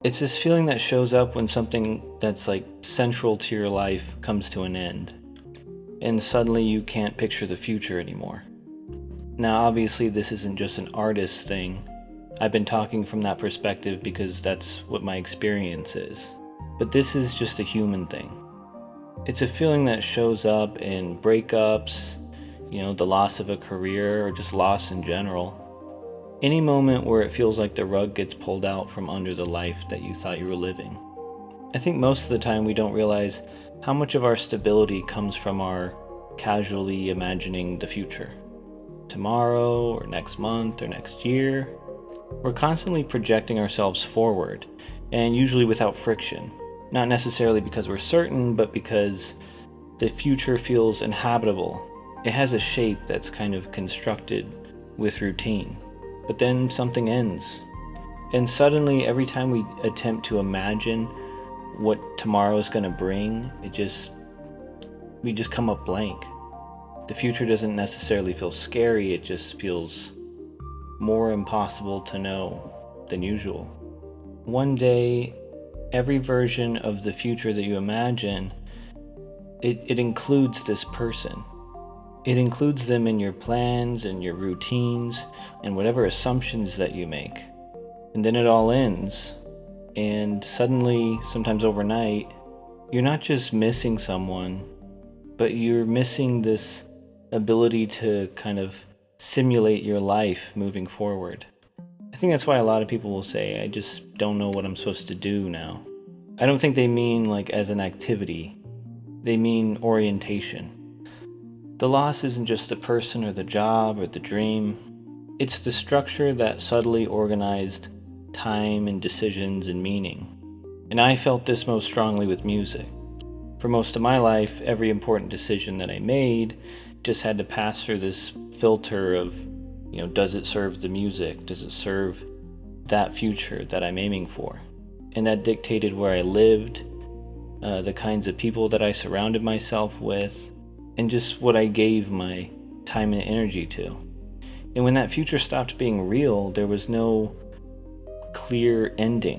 It's this feeling that shows up when something that's like central to your life comes to an end, and suddenly you can't picture the future anymore. Now, obviously, this isn't just an artist thing. I've been talking from that perspective because that's what my experience is. But this is just a human thing. It's a feeling that shows up in breakups, the loss of a career, or just loss in general. Any moment where it feels like the rug gets pulled out from under the life that you thought you were living. I think most of the time we don't realize how much of our stability comes from our casually imagining the future. Tomorrow, or next month, or next year. We're constantly projecting ourselves forward, and usually without friction. Not necessarily because we're certain, but because the future feels inhabitable. It has a shape that's kind of constructed with routine. But then something ends. And suddenly, every time we attempt to imagine what tomorrow is going to bring, we just come up blank. The future doesn't necessarily feel scary, it just feels more impossible to know than usual. One day, every version of the future that you imagine, it includes this person. It includes them in your plans and your routines and whatever assumptions that you make. And then it all ends. And suddenly, sometimes overnight, you're not just missing someone, but you're missing this ability to kind of simulate your life moving forward. I think that's why a lot of people will say, I just don't know what I'm supposed to do now. I don't think they mean like as an activity, they mean orientation. The loss isn't just the person or the job or the dream, it's the structure that subtly organized time and decisions and meaning. And I felt this most strongly with music. For most of my life, every important decision that I made just had to pass through this filter of, does it serve the music? Does it serve that future that I'm aiming for? And that dictated where I lived, the kinds of people that I surrounded myself with, and just what I gave my time and energy to. And when that future stopped being real, there was no clear ending.